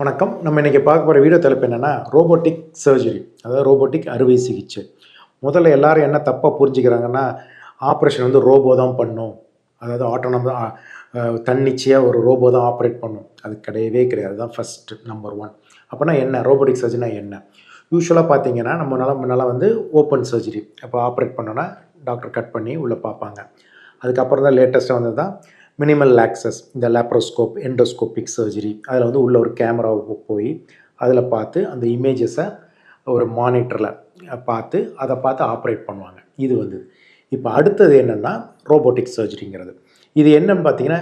வணக்கம். நம்ம இன்றைக்கி பார்க்க போகிற வீடியோ தலைப்பு என்னென்னா ரோபோட்டிக் சர்ஜரி, அதாவது ரோபோட்டிக் அறுவை சிகிச்சை. முதல்ல எல்லாரும் என்ன தப்பாக புரிஞ்சுக்கிறாங்கன்னா, ஆப்ரேஷன் வந்து ரோபோ தான் பண்ணும், அதாவது தன்னிச்சையாக ஒரு ரோபோ தான் ஆப்ரேட் பண்ணும். அது கிடையவே கிடையாது. அதுதான் ஃபஸ்ட்டு நம்பர் ஒன். அப்போனா என்ன ரோபோட்டிக் சர்ஜரினா என்ன? யூஸ்வலாக பார்த்தீங்கன்னா முன்னெல்லாம் வந்து ஓப்பன் சர்ஜரி, அப்போ ஆப்ரேட் பண்ணோன்னா டாக்டர் கட் பண்ணி உள்ளே பார்ப்பாங்க. அதுக்கப்புறம் தான் லேட்டஸ்ட்டாக வந்தது தான் மினிமல் ஆக்சஸ், இந்த லேப்ரோஸ்கோப், எண்டோஸ்கோபிக் சர்ஜரி. அதில் வந்து உள்ள ஒரு கேமராவை போய் அதில் பார்த்து அந்த இமேஜஸை ஒரு மானிட்டரில் அதை பார்த்து ஆப்ரேட் பண்ணுவாங்க. இது வந்து இப்போ அடுத்தது என்னென்னா ரோபோட்டிக் சர்ஜரிங்கிறது. இது என்னன்னு பார்த்தீங்கன்னா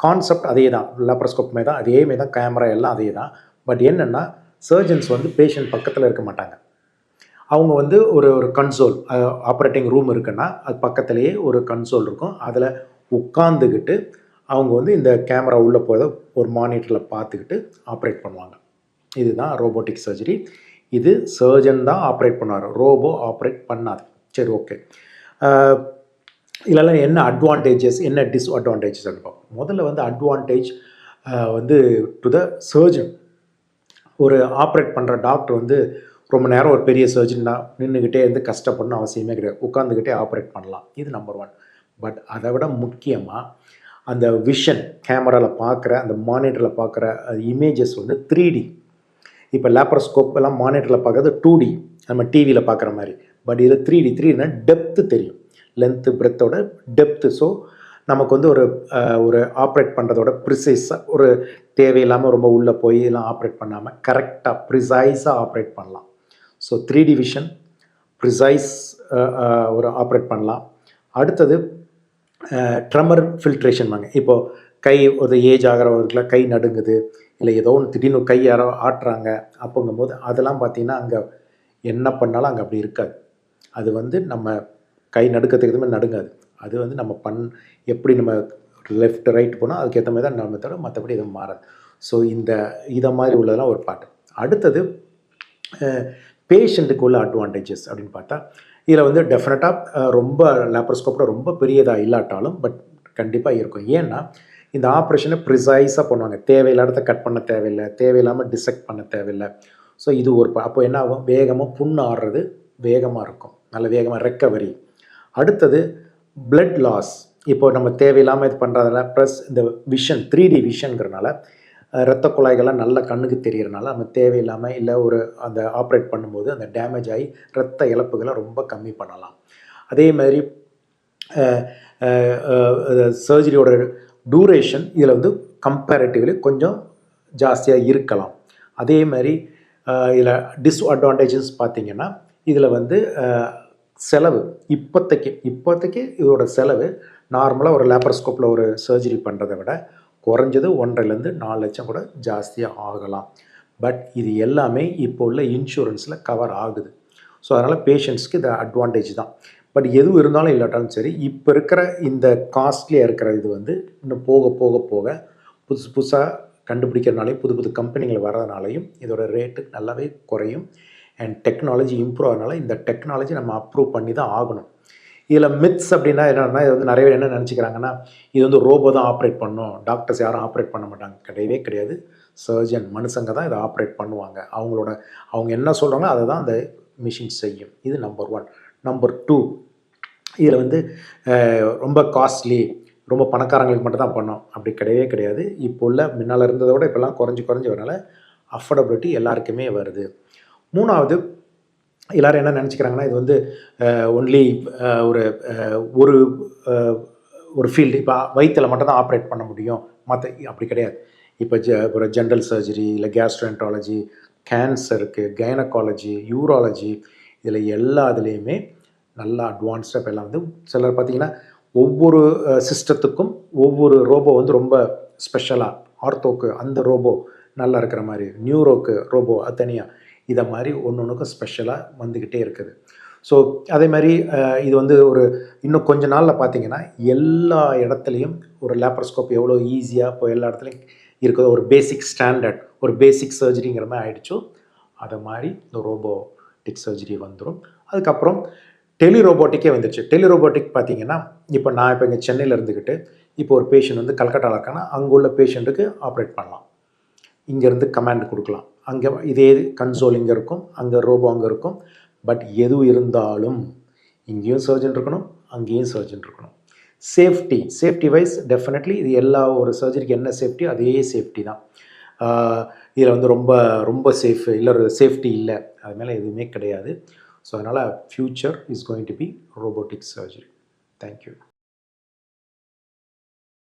கான்செப்ட் அதே தான், லேப்ரோஸ்கோப் மாதிரி தான், அதே மாதிரி தான், கேமரா எல்லாம் அதே தான். பட் என்னென்னா சர்ஜன்ஸ் வந்து பேஷண்ட் பக்கத்தில் இருக்க மாட்டாங்க. அவங்க வந்து ஒரு ஒரு கன்சோல், ஆப்ரேட்டிங் ரூம் இருக்குன்னா அது பக்கத்துலேயே ஒரு கன்சோல் இருக்கும். அதில் உட்காந்துக்கிட்டு அவங்க வந்து இந்த கேமரா உள்ளே போய் ஒரு மானிட்டரில் பார்த்துக்கிட்டு ஆப்ரேட் பண்ணுவாங்க. இதுதான் ரோபோட்டிக் சர்ஜரி. இது சர்ஜன் தான் ஆப்ரேட் பண்ணுவார், ரோபோ ஆப்ரேட் பண்ணாது. சரி, ஓகே. இதெல்லாம் என்ன அட்வான்டேஜஸ், என்ன டிஸ்அட்வான்டேஜஸ் பார்ப்போம். முதல்ல வந்து அட்வான்டேஜ் வந்து டு த சர்ஜன். ஒரு ஆப்ரேட் பண்ணுற டாக்டர் வந்து ரொம்ப நேரம் ஒரு பெரிய சர்ஜன் தான் நின்றுக்கிட்டே இருந்து கஷ்டப்படணும் அவசியமே கிடையாது. உட்காந்துக்கிட்டே ஆப்ரேட் பண்ணலாம். இது நம்பர் ஒன். பட் அதை விட முக்கியமாக அந்த விஷன், கேமராவில் பார்க்குற அந்த மானிட்டரில் பார்க்குற இமேஜஸ் வந்து 3D. இப்போ லேப்ரோஸ்கோப் எல்லாம் மானிட்டரில் பார்க்குறது 2D, நம்ம டிவியில் பார்க்குற மாதிரி. பட் இது 3D. 3Dனா டெப்த்து தெரியும், லென்த்து பிரெத்தோட டெப்த்து. ஸோ நமக்கு வந்து ஒரு ஆப்ரேட் பண்ணுறதோட ப்ரிசைஸாக, ஒரு தேவையில்லாமல் ரொம்ப உள்ளே போய் எல்லாம் ஆப்ரேட் பண்ணாமல் கரெக்டாக ப்ரிசைஸாக ஆப்ரேட் பண்ணலாம். ஸோ 3D விஷன், ப்ரிசைஸ் ஒரு ஆப்ரேட் பண்ணலாம். அடுத்தது ட்ரமர் ஃபில்ட்ரேஷன் வாங்க. இப்போது கை ஒரு ஏஜ் ஆகிறவர்களுக்குலாம் கை நடுங்குது, இல்லை ஏதோ ஒன்று திடீர்னு கை யாரோ ஆட்டுறாங்க அப்போங்கும்போது அதெல்லாம் பார்த்திங்கன்னா அங்கே என்ன பண்ணாலும் அங்கே அப்படி இருக்காது. அது வந்து நம்ம கை நடுக்கிறதுக்கு எதுவுமே நடுங்காது. அது வந்து நம்ம எப்படி நம்ம லெஃப்ட் ரைட் போனால் அதுக்கேற்ற மாதிரி தான் நம்ம தவிர மற்றபடி எதுவும் மாறாது. ஸோ இதை மாதிரி உள்ளதெல்லாம் ஒரு பாட்டு. அடுத்தது பேஷண்ட்டுக்கு உள்ள அட்வான்டேஜஸ் அப்படின்னு பார்த்தா, இதில் வந்து டெஃபினட்டாக ரொம்ப லேப்ரோஸ்கோப்பில் ரொம்ப பெரியதாக இல்லாட்டாலும் பட் கண்டிப்பாக இருக்கும். ஏன்னா இந்த ஆப்ரேஷனை ப்ரிசைஸாக பண்ணுவாங்க. தேவையில்லாத கட் பண்ண தேவையில்லை, தேவையில்லாமல் டிசெக்ட் பண்ண தேவையில்லை. ஸோ இது ஒரு அப்போ என்ன ஆகும், வேகமாக புண்ணு ஆடுறது வேகமாக இருக்கும், நல்ல வேகமாக ரெக்கவரி. அடுத்தது பிளட் லாஸ். இப்போ நம்ம தேவையில்லாமல் இது பண்ணுறதுனால ப்ளஸ் இந்த விஷன் 3D விஷன்கிறனால இரத்த குழாய்கள்லாம் நல்ல கண்ணுக்கு தெரியறனால நம்ம தேவையில்லாமல் இல்லை அந்த ஆப்ரேட் பண்ணும்போது அந்த டேமேஜ் ஆகி இரத்த இழப்புகளை ரொம்ப கம்மி பண்ணலாம். அதே மாதிரி சர்ஜரியோட டூரேஷன் இதில் வந்து கம்பேரிட்டிவ்லி கொஞ்சம் ஜாஸ்தியாக இருக்கலாம். அதே மாதிரி இதில் டிஸ்அட்வான்டேஜஸ் பார்த்திங்கன்னா, இதில் வந்து செலவு இப்போதைக்கு இதோட செலவு நார்மலாக ஒரு லேப்ரோஸ்கோப்பில் ஒரு சர்ஜரி பண்ணுறதை விட குறைஞ்சது 1.5 to 4 லட்சம் கூட ஜாஸ்தியாக ஆகலாம். பட் இது எல்லாமே இப்போ உள்ள இன்சூரன்ஸில் கவர் ஆகுது. ஸோ அதனால் பேஷண்ட்ஸ்க்கு இது அட்வான்டேஜ் தான். பட் எதுவும் இருந்தாலும் இல்லாட்டாலும் சரி, இப்போ இருக்கிற இந்த காஸ்ட்லியாக இருக்கிற இது வந்து இன்னும் போக போக போக புதுசாக கண்டுபிடிக்கிறனாலையும் புது கம்பெனிகள் வர்றதுனாலையும் இதோட ரேட்டு நல்லாவே குறையும். அண்ட் டெக்னாலஜி இம்ப்ரூவ் ஆகிறதுனால இந்த டெக்னாலஜி நம்ம அப்ரூவ் பண்ணி தான் ஆகணும். இதில் மித்ஸ் அப்படின்னா என்னென்னா, இது வந்து நிறைய பேர் என்ன நினச்சிக்கிறாங்கன்னா, இது வந்து ரோபோ தான் ஆப்ரேட் பண்ணும், டாக்டர்ஸ் யாரும் ஆப்ரேட் பண்ண மாட்டாங்க. கிடையவே கிடையாது. சர்ஜன் மனுஷங்க தான் இதை ஆப்ரேட் பண்ணுவாங்க. அவங்க என்ன சொல்கிறாங்களோ அதை தான் அந்த மிஷின் செய்யும். இது நம்பர் ஒன். நம்பர் டூ, இதில் வந்து ரொம்ப காஸ்ட்லி, ரொம்ப பணக்காரங்களுக்கு மட்டும் தான் பண்ணோம் அப்படி கிடையவே கிடையாது. இப்போ உள்ள முன்னால் இருந்ததை விட இப்போல்லாம் குறைஞ்சி வரனால அஃபோர்டபிலிட்டி எல்லாருக்குமே வருது. மூணாவது, எல்லோரும் என்ன நினச்சிக்கிறாங்கன்னா, இது வந்து ஒன்லி ஒரு ஒரு ஃபீல்டு, இப்போ வயிற்றில் மட்டும் தான் ஆப்ரேட் பண்ண முடியும், மற்ற அப்படி கிடையாது. இப்போ ஒரு ஜென்ரல் சர்ஜரி, இல்லை கேஸ்ட்ரோஎன்ட்ராலஜி, கேன்சருக்கு, கைனகாலஜி, யூராலஜி, இதில் எல்லாத்துலேயுமே நல்லா அட்வான்ஸ்டாக இப்போ எல்லாம் வந்து சிலர் பார்த்திங்கன்னா ஒவ்வொரு சிஸ்டத்துக்கும் ஒவ்வொரு ரோபோ வந்து ரொம்ப ஸ்பெஷலாக, ஆர்த்தோக்கு அந்த ரோபோ நல்லா இருக்கிற மாதிரி, நியூரோக்கு ரோபோ அது தனியாக, இதை மாதிரி ஒன்றுக்கும் ஸ்பெஷலாக வந்துக்கிட்டே இருக்குது. ஸோ அதே மாதிரி இது வந்து இன்னும் கொஞ்ச நாளில் பார்த்திங்கன்னா எல்லா இடத்துலையும் ஒரு லேப்ரோஸ்கோப் எவ்வளோ ஈஸியாக இப்போ எல்லா இடத்துலையும் இருக்கிற ஒரு பேசிக் ஸ்டாண்டர்ட், ஒரு பேசிக் சர்ஜரிங்கிற மாதிரி ஆகிடுச்சோ அதை மாதிரி இந்த ரோபோட்டிக் சர்ஜரி வந்துடும். அதுக்கப்புறம் டெலிரோபோட்டிக்கே வந்துடுச்சு. டெலிரோபோட்டிக் பார்த்திங்கன்னா, இப்போ இங்கே சென்னையில் இருந்துக்கிட்டு இப்போ ஒரு பேஷண்ட் வந்து கல்கட்டாவில் இருக்காங்கன்னா அங்கே உள்ள பேஷண்ட்டுக்கு ஆப்ரேட் பண்ணலாம். இங்கேருந்து கமாண்ட் கொடுக்கலாம். அங்கே இதே கன்சோல் இங்கே இருக்கும், அங்கே ரோபோ அங்கே இருக்கும். பட் எது இருந்தாலும் இங்கேயும் சர்ஜன் இருக்கணும், அங்கேயும் சர்ஜன் இருக்கணும். சேஃப்டி வைஸ் டெஃபினெட்லி இது எல்லா ஒரு சர்ஜரிக்கு என்ன சேஃப்டியோ அதே சேஃப்டி தான். இதில் வந்து ரொம்ப ரொம்ப இல்லை சேஃப்டி இல்லை, அது மேலே எதுவுமே கிடையாது. ஸோ அதனால் future is going to be robotic surgery. Thank you.